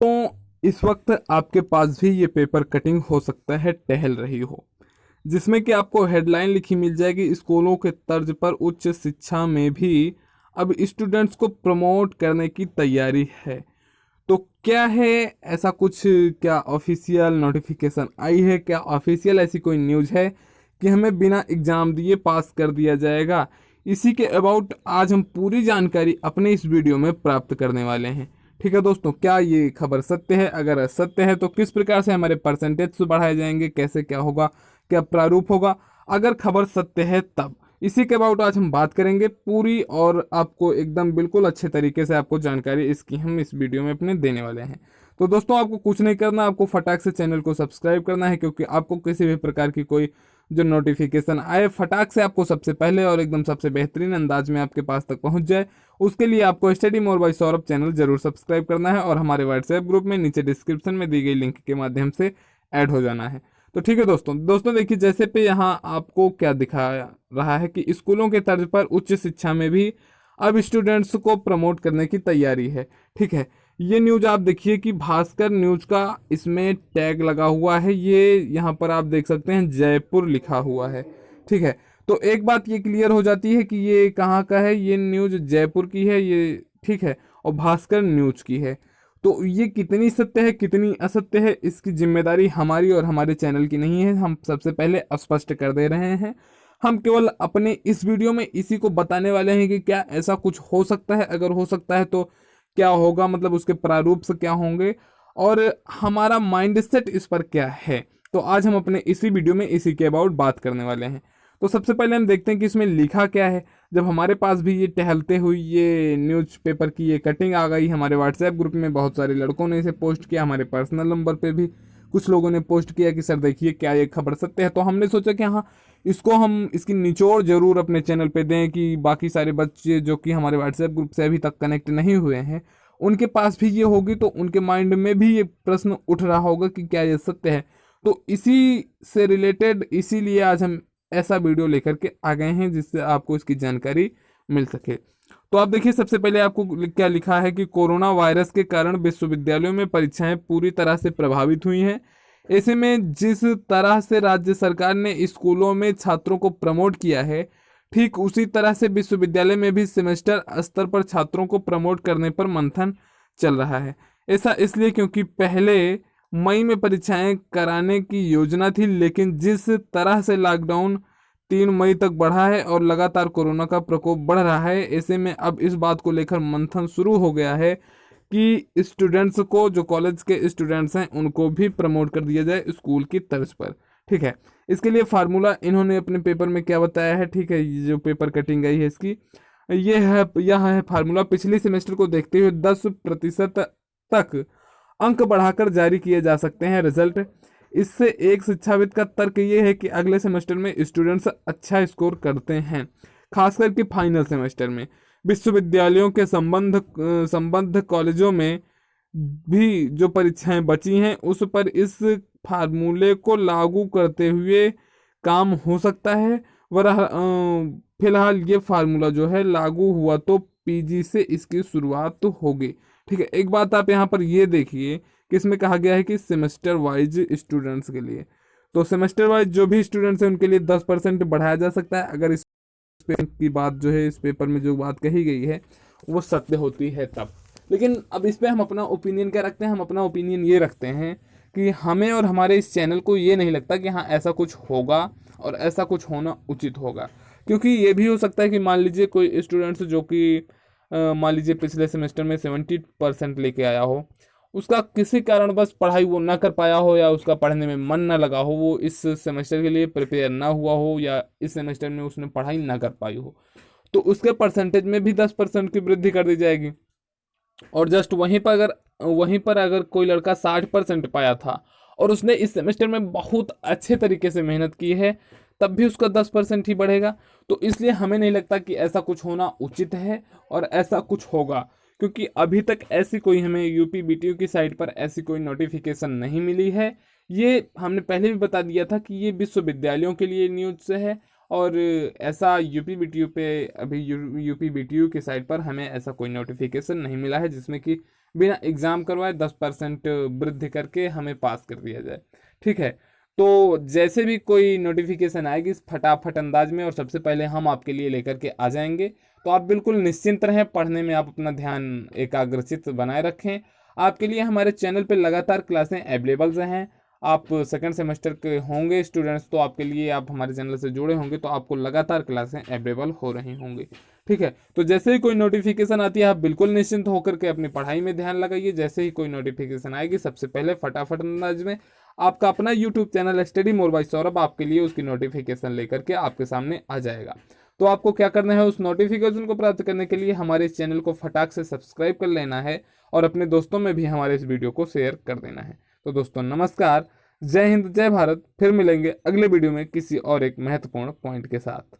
तो इस वक्त आपके पास भी ये पेपर कटिंग हो सकता है टहल रही हो, जिसमें कि आपको हेडलाइन लिखी मिल जाएगी, स्कूलों के तर्ज पर उच्च शिक्षा में भी अब स्टूडेंट्स को प्रमोट करने की तैयारी है। तो क्या है ऐसा कुछ? क्या ऑफिशियल नोटिफिकेशन आई है? क्या ऑफिशियल ऐसी कोई न्यूज़ है कि हमें बिना एग्ज़ाम दिए पास कर दिया जाएगा? इसी के अबाउट आज हम पूरी जानकारी अपने इस वीडियो में प्राप्त करने वाले हैं। ठीक है दोस्तों, क्या ये खबर सत्य है? अगर सत्य है तो किस प्रकार से हमारे परसेंटेज बढ़ाए जाएंगे, कैसे क्या होगा, क्या प्रारूप होगा? अगर खबर सत्य है तब इसी के अबाउट आज हम बात करेंगे पूरी, और आपको एकदम बिल्कुल अच्छे तरीके से आपको जानकारी इसकी हम इस वीडियो में अपने देने वाले हैं। तो दोस्तों आपको कुछ नहीं करना, आपको फटाक से चैनल को सब्सक्राइब करना है, क्योंकि आपको किसी भी प्रकार की कोई जो नोटिफिकेशन आए फटाक से आपको सबसे पहले और एकदम सबसे बेहतरीन अंदाज में आपके पास तक पहुंच जाए, उसके लिए आपको study more by Saurabh channel जरूर सब्सक्राइब करना है और हमारे व्हाट्सएप ग्रुप में नीचे डिस्क्रिप्शन में दी गई लिंक के माध्यम से ऐड हो जाना है। तो ठीक है दोस्तों देखिए, जैसे पे यहाँ आपको क्या दिखा रहा है कि स्कूलों के तर्ज पर उच्च शिक्षा में भी अब स्टूडेंट्स को प्रमोट करने की तैयारी है। ठीक है, ये न्यूज़ आप देखिए कि भास्कर न्यूज का इसमें टैग लगा हुआ है, ये यहाँ पर आप देख सकते हैं जयपुर लिखा हुआ है। ठीक है, तो एक बात ये क्लियर हो जाती है कि ये कहाँ का है, ये न्यूज़ जयपुर की है ये। ठीक है, और भास्कर न्यूज की है। तो ये कितनी सत्य है कितनी असत्य है, इसकी जिम्मेदारी हमारी और हमारे चैनल की नहीं है, हम सबसे पहले स्पष्ट कर दे रहे हैं। हम केवल अपने इस वीडियो में इसी को बताने वाले हैं कि क्या ऐसा कुछ हो सकता है, अगर हो सकता है तो क्या होगा, मतलब उसके प्रारूप से क्या होंगे, और हमारा माइंडसेट इस पर क्या है। तो आज हम अपने इसी वीडियो में इसी के अबाउट बात करने वाले हैं। तो सबसे पहले हम देखते हैं कि इसमें लिखा क्या है। जब हमारे पास भी ये टहलते हुई ये न्यूज़पेपर की ये कटिंग आ गई, हमारे व्हाट्सएप ग्रुप में बहुत सारे लड़कों ने इसे पोस्ट किया, हमारे पर्सनल नंबर पे भी कुछ लोगों ने पोस्ट किया कि सर देखिए क्या ये खबर सत्य है। तो हमने सोचा कि हाँ, इसको हम इसकी निचोड़ जरूर अपने चैनल पे दें कि बाकी सारे बच्चे जो कि हमारे व्हाट्सएप ग्रुप से अभी तक कनेक्ट नहीं हुए हैं, उनके पास भी ये होगी, तो उनके माइंड में भी ये प्रश्न उठ रहा होगा कि क्या ये सत्य है। तो इसी से रिलेटेड इसीलिए आज हम ऐसा वीडियो लेकर के आ गए हैं जिससे आपको इसकी जानकारी मिल सके। तो आप देखिए, सबसे पहले आपको क्या लिखा है कि कोरोना वायरस के कारण विश्वविद्यालयों में परीक्षाएं पूरी तरह से प्रभावित हुई हैं। ऐसे में जिस तरह से राज्य सरकार ने स्कूलों में छात्रों को प्रमोट किया है, ठीक उसी तरह से विश्वविद्यालय में भी सेमेस्टर स्तर पर छात्रों को प्रमोट करने पर मंथन चल रहा है। ऐसा इसलिए क्योंकि पहले मई में परीक्षाएं कराने की योजना थी, लेकिन जिस तरह से लॉकडाउन 3 मई तक बढ़ा है और लगातार कोरोना का प्रकोप बढ़ रहा है, ऐसे में अब इस बात को लेकर मंथन शुरू हो गया है कि स्टूडेंट्स को, जो कॉलेज के स्टूडेंट्स हैं, उनको भी प्रमोट कर दिया जाए स्कूल की तर्ज पर। ठीक है, इसके लिए फार्मूला इन्होंने अपने पेपर में क्या बताया है। ठीक है, ये जो पेपर कटिंग गई है इसकी, यह है फार्मूला। पिछले सेमेस्टर को देखते हुए 10% तक अंक बढ़ाकर जारी किए जा सकते हैं रिजल्ट। इससे एक शिक्षाविद का तर्क ये है कि अगले सेमेस्टर में स्टूडेंट्स अच्छा स्कोर करते हैं, खासकर कि फाइनल सेमेस्टर में। विश्वविद्यालयों के संबद्ध कॉलेजों में भी जो परीक्षाएं बची हैं उस पर इस फार्मूले को लागू करते हुए काम हो सकता है। वरह फिलहाल ये फार्मूला जो है लागू हुआ तो पीजी से इसकी शुरुआत तो होगी। ठीक है, एक बात आप यहाँ पर ये देखिए कि इसमें कहा गया है कि सेमेस्टर वाइज स्टूडेंट्स के लिए, तो सेमेस्टर वाइज जो भी स्टूडेंट्स हैं उनके लिए 10% बढ़ाया जा सकता है, अगर इस पेपर की बात जो है, इस पेपर में जो बात कही गई है वो सत्य होती है तब। लेकिन अब इस पे हम अपना ओपिनियन क्या रखते हैं? हम अपना ओपिनियन ये रखते हैं कि हमें और हमारे इस चैनल को ये नहीं लगता कि हाँ ऐसा कुछ होगा और ऐसा कुछ होना उचित होगा। क्योंकि ये भी हो सकता है कि मान लीजिए कोई स्टूडेंट्स जो कि मान लीजिए पिछले सेमेस्टर में 70% लेके आया हो, उसका किसी कारण बस पढ़ाई वो ना कर पाया हो, या उसका पढ़ने में मन ना लगा हो, वो इस सेमेस्टर के लिए प्रिपेयर ना हुआ हो, या इस सेमेस्टर में उसने पढ़ाई ना कर पाई हो, तो उसके परसेंटेज में भी 10% की वृद्धि कर दी जाएगी। और जस्ट वहीं पर अगर कोई लड़का 60% पाया था और उसने इस सेमेस्टर में बहुत अच्छे तरीके से मेहनत की है, तब भी उसका 10% ही बढ़ेगा। तो इसलिए हमें नहीं लगता कि ऐसा कुछ होना उचित है और ऐसा कुछ होगा, क्योंकि अभी तक ऐसी कोई हमें यूपी बीटीयू की साइट पर ऐसी कोई नोटिफिकेशन नहीं मिली है। ये हमने पहले भी बता दिया था कि ये विश्वविद्यालयों के लिए न्यूज़ है, और ऐसा यूपी बीटीयू पे अभी यूपी बीटीयू की साइट पर हमें ऐसा कोई नोटिफिकेशन नहीं मिला है जिसमें कि बिना एग्ज़ाम करवाए 10% वृद्धि करके हमें पास कर दिया जाए। ठीक है, तो जैसे भी कोई नोटिफिकेशन आएगी इस फटाफट अंदाज में और सबसे पहले हम आपके लिए लेकर के आ जाएंगे। तो आप बिल्कुल निश्चिंत रहें, पढ़ने में आप अपना ध्यान एकाग्रचित बनाए रखें। आपके लिए हमारे चैनल पे लगातार क्लासें अवेलेबल हैं। आप सेकंड सेमेस्टर के होंगे स्टूडेंट्स, तो आपके लिए आप हमारे चैनल से जुड़े होंगे तो आपको लगातार क्लासें अवेलेबल हो रही होंगी। ठीक है, तो जैसे ही कोई नोटिफिकेशन आती है आप बिल्कुल निश्चिंत होकर के अपनी पढ़ाई में ध्यान लगाइए। जैसे ही कोई नोटिफिकेशन आएगी सबसे पहले फटाफट अंदाज में आपका अपना YouTube channel study more by Saurabh आपके लिए उसकी नोटिफिकेशन लेकर के आपके सामने आ जाएगा। तो आपको क्या करना है, उस नोटिफिकेशन को प्राप्त करने के लिए हमारे इस चैनल को फटाक से सब्सक्राइब कर लेना है और अपने दोस्तों में भी हमारे इस वीडियो को शेयर कर देना है। तो दोस्तों नमस्कार, जय हिंद, जय भारत। फिर मिलेंगे अगले वीडियो में किसी और एक महत्वपूर्ण पॉइंट के साथ।